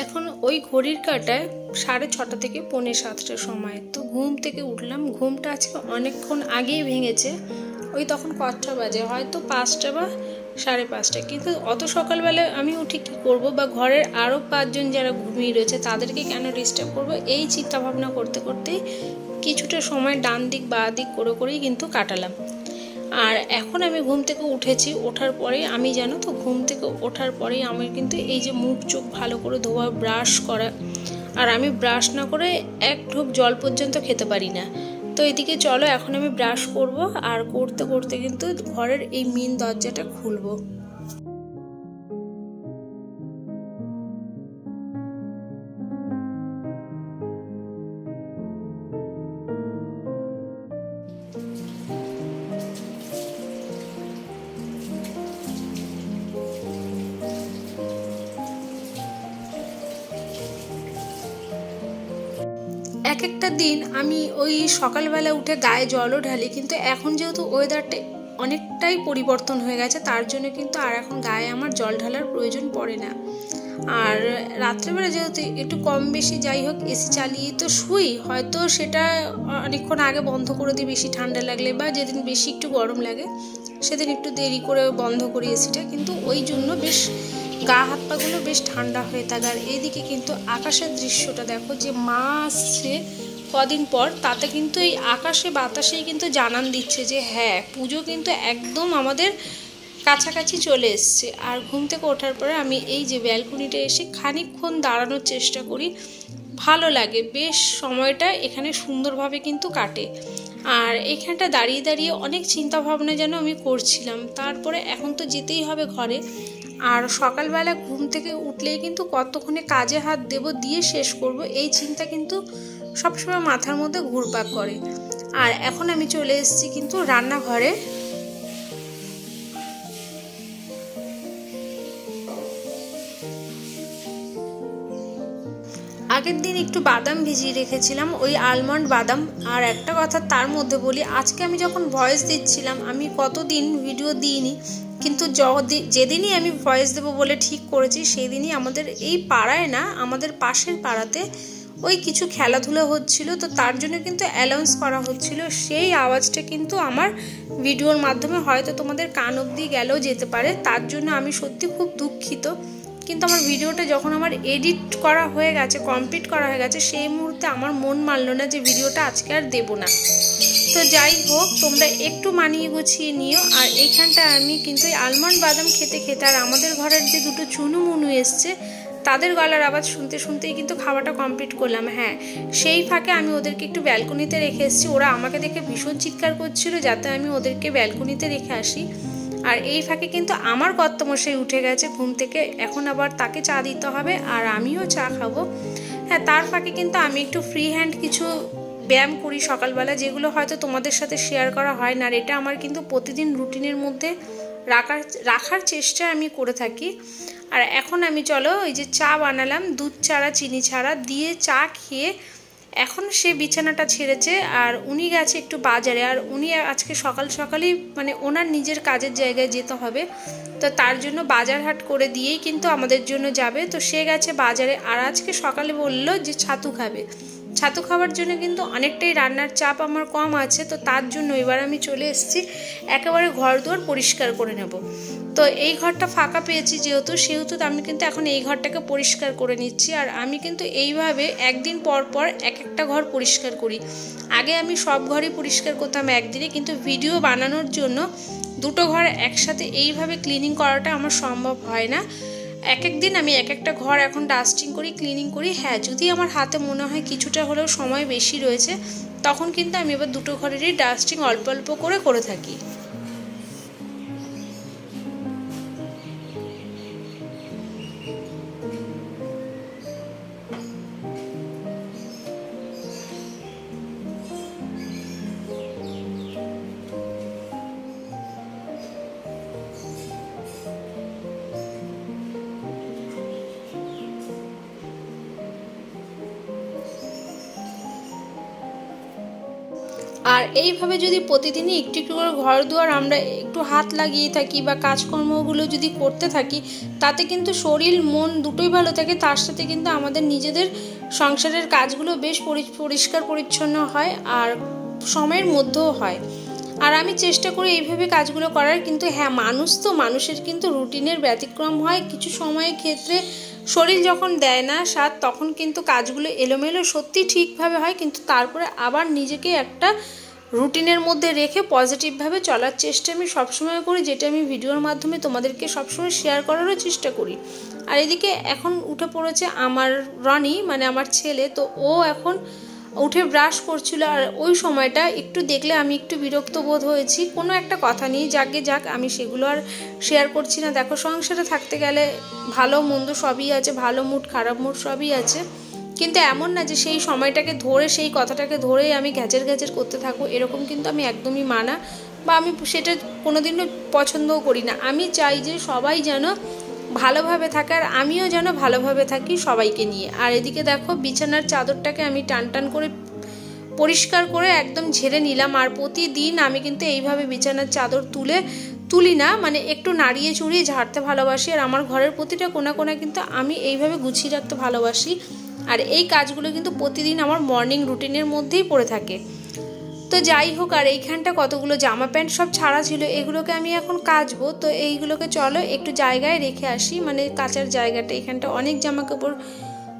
এখন ওই ঘড়ির কাঁটায় 6:30 থেকে 6:45 সময়। তো ঘুম থেকে উঠলাম, ঘুমটা আজকে অনেকক্ষণ আগেই ভেঙেছে। ওই তখন কটা বাজে, হয়তো 5টা বা 5:30। কিন্তু অত সকালবেলায় আমি উঠে কী করবো, বা ঘরের আরও 5জন যারা ঘুমিয়ে রয়েছে তাদেরকে কেন ডিস্টার্ব করবো, এই চিন্তা ভাবনা করতে করতেই কিছুটা সময় ডান দিক বা দিক করেই কিন্তু কাটালাম। আর এখন আমি ঘুম থেকে উঠেছি, ওঠার পরেই আমি জানো তো ঘুম থেকে ওঠার পরেই আমার কিন্তু এই যে মুখ চোখ ভালো করে ধোয়া, ব্রাশ করা, আর আমি ব্রাশ না করে এক ঢোক জল পর্যন্ত খেতে পারি না। তো এদিকে চলো এখন আমি ব্রাশ করব, আর করতে করতে কিন্তু ঘরের এই মেন দরজাটা খুলবো। এক একটা দিন আমি ওই সকালবেলা উঠে গায়ে জলও ঢালি, কিন্তু এখন যেহেতু ওয়েদারটা অনেকটাই পরিবর্তন হয়ে গেছে, তার জন্য কিন্তু আর এখন গায়ে আমার জল ঢালার প্রয়োজন পড়ে না। আর রাত্রেবেলা যেহেতু একটু কম বেশি যাই হোক এসি চালিয়ে তো শুই, হয়তো সেটা অনেকক্ষণ আগে বন্ধ করে দিই বেশি ঠান্ডা লাগলে, বা যেদিন বেশি একটু গরম লাগে সেদিন একটু দেরি করে বন্ধ করি এসিটা, কিন্তু ওই জন্য বেশ গা হাত পাগুলো বেশ ঠান্ডা হয়ে থাকে। আর এইদিকে কিন্তু আকাশের দৃশ্যটা দেখো, যে মা আসছে কদিন পর, তাতে কিন্তু এই আকাশে বাতাসেই কিন্তু জানান দিচ্ছে যে হ্যাঁ পুজো কিন্তু একদম আমাদের কাছাকাছি চলে এসছে। আর ঘুম থেকে ওঠার পরে আমি এই যে ব্যালকনিতে এসে খানিকক্ষণ দাঁড়ানোর চেষ্টা করি, ভালো লাগে, বেশ সময়টা এখানে সুন্দরভাবে কিন্তু কাটে। আর এখানটা দাঁড়িয়ে দাঁড়িয়ে অনেক চিন্তা ভাবনা যেন আমি করছিলাম। তারপরে এখন তো যেতেই হবে ঘরে, আর সকালবেলা ঘুম থেকে উঠলেই কিন্তু কতক্ষণে কাজে হাত দেব, দিয়ে শেষ করব, এই চিন্তা কিন্তু সবসময় মাথার মধ্যে ঘুরপাক করে। আর এখন আমি চলে এসেছি কিন্তু রান্নাঘরে। আগের দিন একটু বাদাম ভিজিয়ে রেখেছিলাম, ওই আলমন্ড বাদাম। আর একটা কথা তার মধ্যে বলি, আজকে আমি যখন ভয়েস দিচ্ছিলাম, আমি কতদিন ভিডিও দিইনি, কিন্তু যেদিনই আমি ভয়েস দেবো বলে ঠিক করেছি সেদিনই আমাদের এই পাড়ায় না, আমাদের পাশের পাড়াতে ওই কিছু খেলাধুলা হচ্ছিল, তো তার জন্য কিন্তু অ্যানাউন্স করা হচ্ছিল। সেই আওয়াজটা কিন্তু আমার ভিডিওর মাধ্যমে হয়তো তোমাদের কান অবধি গেলেও যেতে পারে, তার জন্য আমি সত্যি খুব দুঃখিত। কিন্তু আমার ভিডিওটা যখন আমার এডিট করা হয়ে গেছে, কমপ্লিট করা হয়ে গেছে, সেই মুহূর্তে আমার মন মানলো না যে ভিডিওটা আজকে আর দেবো না। তো যাই হোক, তোমরা একটু মানিয়ে গুছিয়ে নিও। আর এইখানটা আমি কিন্তু আলমন্ড বাদাম খেতে খেতে, আর আমাদের ঘরের যে দুটো চুনু মুনু এসছে তাদের গলার আওয়াজ শুনতে শুনতেই কিন্তু খাওয়াটা কমপ্লিট করলাম। হ্যাঁ, সেই ফাঁকে আমি ওদেরকে একটু ব্যালকনিতে রেখে এসেছি, ওরা আমাকে দেখে ভীষণ চিৎকার করছিল যাতে আমি ওদেরকে ব্যালকনিতে রেখে আসি। আর এই ফাঁকে কিন্তু আমার কর্তামশাই উঠে গেছে ঘুম থেকে, এখন আবার তাকে চা দিতে হবে আর আমিও চা খাবো। হ্যাঁ, তার ফাঁকে কিন্তু আমি একটু ফ্রি হ্যান্ড কিছু ব্যায়াম করি সকালবেলা, যেগুলো হয়তো তোমাদের সাথে শেয়ার করা হয় না। আর এটা আমার কিন্তু প্রতিদিন রুটিনের মধ্যে রাখার চেষ্টা আমি করে থাকি। আর এখন আমি চলো ওই যে চা বানালাম, দুধ ছাড়া চিনি ছাড়া দিয়ে চা খেয়ে এখন সে বিছানাটা ছেড়েছে, আর উনি গেছে একটু বাজারে। আর উনি আজকে সকাল সকালই মানে ওনার নিজের কাজের জায়গায় যেতে হবে, তো তার জন্য বাজার হাট করে দিয়েই কিন্তু আমাদের জন্য যাবে। তো সে গেছে বাজারে, আর আজকে সকালে বললো যে ছাতু খাবে। ছাতু খাওয়ার জন্য কিন্তু অনেকটাই রান্নার চাপ আমার কম আছে, তো তার জন্য এবার আমি চলে এসেছি একেবারে ঘর দুয়ার পরিষ্কার করে নেব। তো এই ঘরটা ফাঁকা পেয়েছি সেহেতু আমি কিন্তু এখন এই ঘরটাকে পরিষ্কার করে নিচ্ছি। আর আমি কিন্তু এইভাবে একদিন পর পর এক একটা ঘর পরিষ্কার করি। আগে আমি সব ঘরই পরিষ্কার করতাম একদিনে, কিন্তু ভিডিও বানানোর জন্য দুটো ঘর একসাথে এইভাবে ক্লিনিং করাটা আমার সম্ভব হয় না। এক এক দিন আমি এক একটা ঘর এখন ডাস্টিং করি, ক্লিনিং করি। হ্যাঁ, যদি আমার হাতে মনে হয় কিছুটা হলেও সময় বেশি রয়েছে, তখন কিন্তু আমি এবার দুটো ঘরেরই ডাস্টিং অল্প অল্প করে থাকি। আর এইভাবে যদি প্রতিদিনই একটু একটু করে ঘর দুয়ার আমরা একটু হাত লাগিয়ে থাকি বা কাজকর্মগুলো যদি করতে থাকি, তাতে কিন্তু শরীর মন দুটোই ভালো থাকে। তার সাথে কিন্তু আমাদের নিজেদের সংসারের কাজগুলো বেশ পরিষ্কার পরিচ্ছন্ন হয় আর সময়ের মধ্যেও হয়। আর আমি চেষ্টা করি এইভাবে কাজগুলো করার। কিন্তু হ্যাঁ, মানুষের কিন্তু রুটিনের ব্যতিক্রম হয়। কিছু সময়ের ক্ষেত্রে শরীর যখন দেয় না সাথ, তখন কিন্তু কাজগুলো এলোমেলো সত্যি ঠিকভাবে হয়, কিন্তু তারপরে আবার নিজেকে একটা রুটিনের মধ্যে রেখে পজিটিভভাবে চলার চেষ্টা আমি সবসময় করি, যেটা আমি ভিডিওর মাধ্যমে তোমাদেরকে সবসময় শেয়ার করারও চেষ্টা করি। আর এদিকে এখন উঠে পড়েছে আমার রনি, মানে আমার ছেলে। তো ও এখন উঠে ব্রাশ করছিল, আর ওই সময়টা একটু দেখলে আমি একটু বিরক্ত বোধ হয়েছি। কোনো একটা কথা নেই, যাক আমি সেগুলো আর শেয়ার করছি না। দেখো, সংসারে থাকতে গেলে ভালো মন্দ সবই আছে, ভালো মুড খারাপ মুড সবই আছে, কিন্তু এমন না যে সেই সময়টাকে ধরে সেই কথাটাকে ধরেই আমি ঘ্যাচের করতে থাকবো, এরকম কিন্তু আমি একদমই মানা বা আমি সেটা কোনোদিনও পছন্দও করি না। আমি চাই যে সবাই যেন ভালোভাবে থাকে, আর আমিও যেন ভালোভাবে থাকি সবাইকে নিয়ে। আর এদিকে দেখো, বিছানার চাদরটাকে আমি টান করে পরিষ্কার করে একদম ঝেড়ে নিলাম। আর প্রতিদিন আমি কিন্তু এইভাবে বিছানার চাদর তুলি না, মানে একটু নাড়িয়ে চুড়িয়ে ঝাড়তে ভালোবাসি। আর আমার ঘরের প্রতিটা কোণা কিন্তু আমি এইভাবে গুছিয়ে রাখতে ভালোবাসি। আর এই কাজগুলো কিন্তু প্রতিদিন আমার মর্নিং রুটিনের মধ্যেই পড়ে থাকে। তো যাই হোক, আর এইখানটা কতগুলো জামা প্যান্ট সব ছাড়া ছিল, এগুলোকে আমি এখন কাচবো। তো এইগুলোকে চলো একটু জায়গায় রেখে আসি, মানে কাচার জায়গাটা। এখানটা অনেক জামা কাপড়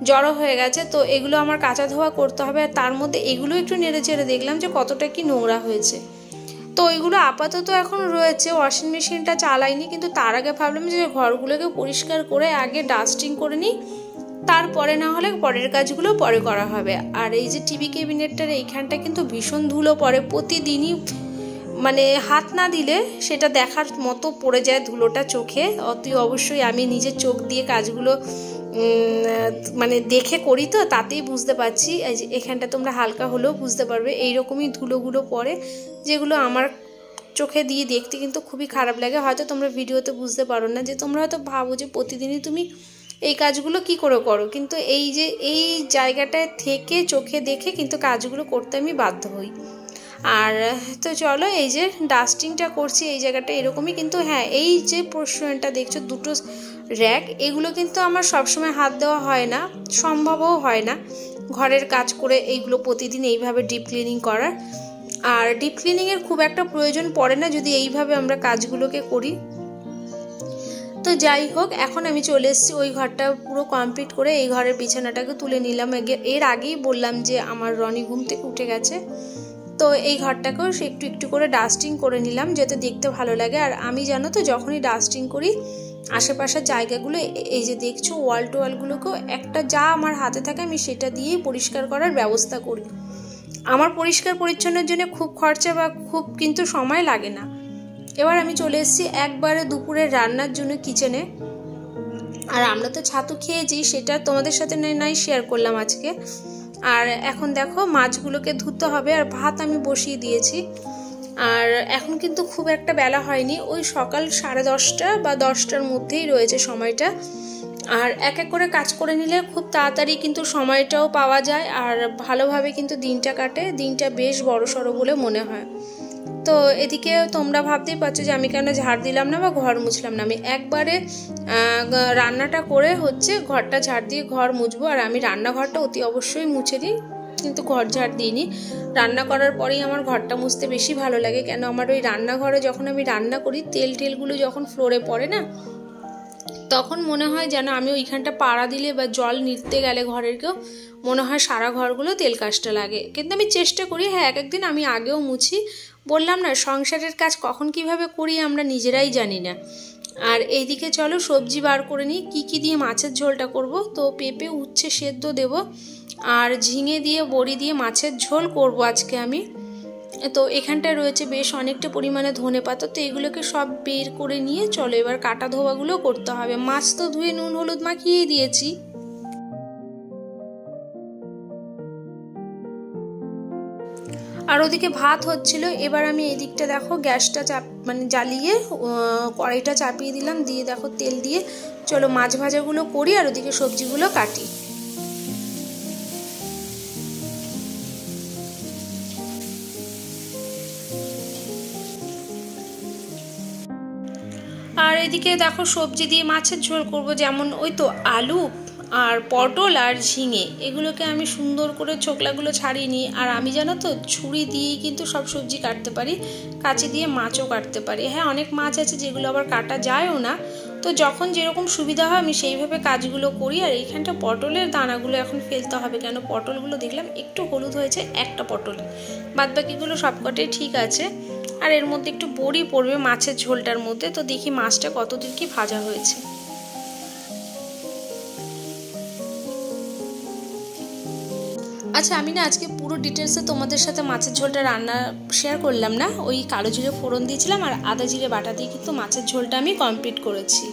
জড়ো হয়ে গেছে, তো এগুলো আমার কাচা ধোয়া করতে হবে। আর তার মধ্যে এগুলো একটু নেড়ে চেড়ে দেখলাম যে কতটা কি নোংরা হয়েছে। তো ওইগুলো আপাতত এখন রয়েছে, ওয়াশিং মেশিনটা চালাইনি। কিন্তু তার আগে ভাবলাম যে ঘরগুলোকে পরিষ্কার করে আগে ডাস্টিং করে নিই, তারপরে না হলে পরের কাজগুলো পরে করা হবে। আর এই যে টিভি ক্যাবিনেটটার এইখানটা কিন্তু ভীষণ ধুলো পড়ে প্রতিদিনই, মানে হাত না দিলে সেটা দেখার মতো পড়ে যায় ধুলোটা চোখে। অতি অবশ্যই আমি নিজের চোখ দিয়ে কাজগুলো মানে দেখে করি, তো তাতেই বুঝতে পারছি। এই যে এখানটা তোমরা হালকা হলেও বুঝতে পারবে, এইরকমই ধুলোগুলো পড়ে, যেগুলো আমার চোখে দিয়ে দেখতে কিন্তু খুবই খারাপ লাগে। হয়তো তোমরা ভিডিওতে বুঝতে পারো না, যে তোমরা হয়তো ভাবো যে প্রতিদিনই তুমি এই কাজগুলো কি করে করো, কিন্তু এই যে এই জায়গাটায় থেকে চোখে দেখে কিন্তু কাজগুলো করতে আমি বাধ্য হই। আর তো চলো, এই যে ডাস্টিংটা করছি এই জায়গাটা এরকমই। কিন্তু হ্যাঁ, এই যে পোর্শনটা দেখছো দুটো র্যাক, এগুলো কিন্তু আমার সবসময় হাত দেওয়া হয় না, সম্ভবও হয় না ঘরের কাজ করে এইগুলো প্রতিদিন এইভাবে ডিপ ক্লিনিং করার। আর ডিপ ক্লিনিংয়ের খুব একটা প্রয়োজন পড়ে না যদি এইভাবে আমরা কাজগুলোকে করি। তো যাই হোক, এখন আমি চলে এসেছি ওই ঘরটা পুরো কমপ্লিট করে এই ঘরের বিছানাটাকে তুলে নিলাম। এর আগেই বললাম যে আমার রনি ঘুম থেকে উঠে গেছে, তো এই ঘরটাকেও একটু একটু করে ডাস্টিং করে নিলাম যাতে দেখতে ভালো লাগে। আর আমি জানো তো, যখনই ডাস্টিং করি আশেপাশের জায়গাগুলো, এই যে দেখছো ওয়াল টোয়ালগুলোকেও একটা যা আমার হাতে থাকে আমি সেটা দিয়েই পরিষ্কার করার ব্যবস্থা করি। আমার পরিষ্কার পরিচ্ছন্নের জন্য খুব খরচা বা খুব কিন্তু সময় লাগে না। এবার আমি চলে এসেছি একবারে দুপুরের রান্নার জন্য কিচেনে। আর আমরা তো ছাতু খেয়েছি, সেটা তোমাদের সাথে নাই শেয়ার করলাম আজকে। আর এখন দেখো মাছগুলোকে ধুতে হবে, আর ভাত আমি বসিয়ে দিয়েছি। আর এখন কিন্তু খুব একটা বেলা হয়নি, ওই সকাল 10:30 বা 10টার মধ্যেই রয়েছে সময়টা। আর এক এক করে কাজ করে নিলে খুব তাড়াতাড়ি কিন্তু সময়টাও পাওয়া যায়, আর ভালোভাবে কিন্তু দিনটা কাটে। দিনটা বেশ বড়সড় বলে মনে হয়। তো এদিকে তোমরা ভাবতেই পারছো যে আমি কেন ঝাড় দিলাম না বা ঘর মুছলাম না। আমি একবারে রান্নাটা করে ঘরটা ঝাড় দিয়ে ঘর মুছবো। আর আমি রান্নাঘরটা অতি অবশ্যই মুছে দিই, কিন্তু ঘর ঝাড় দিইনি। রান্না করার পরেই আমার ঘরটা মুছতে বেশি ভালো লাগে, কেন আমার ওই রান্নাঘরে যখন আমি রান্না করি তেলগুলো যখন ফ্লোরে পড়ে না, তখন মনে হয় যেন আমি ওইখানটা পাড়া দিলে বা জল নিতে গেলে ঘরের কেউ, মনে হয় সারা ঘরগুলো তেল কাজটা লাগে। কিন্তু আমি চেষ্টা করি, হ্যাঁ এক একদিন আমি আগেও মুছি। বললাম না, সংসারের কাজ কখন কিভাবে করি আমরা নিজেরাই জানি না। আর এইদিকে চলো সবজি বার করে নিই, কী দিয়ে মাছের ঝোলটা করব। তো পেঁপে উচ্ছে সেদ্ধ দেব, আর ঝিঙে দিয়ে বড়ি দিয়ে মাছের ঝোল করব আজকে আমি। তো এখানটায় রয়েছে বেশ অনেকটা পরিমাণে ধনেপাতা, তো এগুলোকে সব বের করে নিয়ে চলো এবার কাটা ধোয়াগুলো করতে হবে। মাছ তো ধুয়ে নুন হলুদ মাখিয়েই দিয়েছি। আর ওদিকে ভাত হচ্ছিল। এবার আমি এদিকটা দেখো গ্যাসটা জ্বালিয়ে কড়াইটা চাপিয়ে দিলাম, দিয়ে দেখো তেল দিয়ে চলো মাছ ভাজাগুলো করি আর ওদিকে সবজিগুলো কাটি। এদিকে দেখো সবজি দিয়ে মাছের ঝোল করব, যেমন ওই তো আলু আর পটল আর ঝিঙে, এগুলোকে আমি সুন্দর করে ছোকলাগুলো ছাড়িয়ে নিই। আর আমি জানো তো ছুরি দিয়েই কিন্তু সব সবজি কাটতে পারি, কাঁচি দিয়ে মাছও কাটতে পারি। হ্যাঁ, অনেক মাছ আছে যেগুলো আবার কাটা যায়ও না, তো যখন যেরকম সুবিধা হয় আমি সেইভাবে কাজগুলো করি। আর এইখানটা পটলের দানাগুলো এখন ফেলতে হবে, কেন পটলগুলো দেখলাম একটু হলুদ হয়েছে একটা পটল, বাদবাকিগুলো সবকটাই ঠিক আছে। আর এর মধ্যে একটু বড়ি পড়বে মাছের ঝোলটার মধ্যে, তো দেখি মাছটা কতদূর কি ভাজা হয়েছে। আচ্ছা, আমি না আজকে পুরো ডিটেলসে তোমাদের সাথে মাছের ঝোলটা রান্না শেয়ার করলাম না, ওই কালো জিরে ফোড়ন দিয়েছিলাম আর আদা জিরে বাটা দিয়ে কিন্তু মাছের ঝোলটা আমি কমপ্লিট করেছি।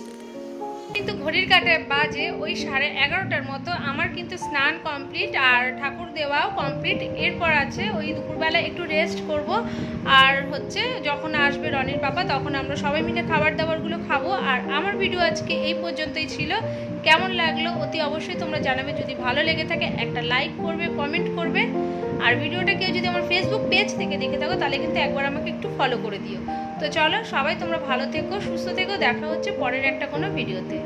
কিন্তু ঘড়ির কাঁটায় বাজে ওই 11:30টার মতো। আমার কিন্তু স্নান কমপ্লিট আর ঠাকুর দেওয়াও কমপ্লিট। এরপর আছে ওই দুপুরবেলা একটু রেস্ট করব, আর হচ্ছে যখন আসবে রনির পাপা তখন আমরা সবাই মিলে খাবার দাবারগুলো খাবো। আর আমার ভিডিও আজকে এই পর্যন্তই ছিল। কেমন লাগলো অতি অবশ্যই তোমরা জানাবে। যদি ভালো লেগে থাকে একটা লাইক করবে, কমেন্ট করবে। আর ভিডিওটা কেউ যদি আমার ফেসবুক পেজ থেকে দেখে থাকো তাহলে কিন্তু একবার আমাকে একটু ফলো করে দিও। তো চলো সবাই তোমরা ভালো থেকো, সুস্থ থেকো, দেখা হচ্ছে পরের একটা কোনো ভিডিওতে।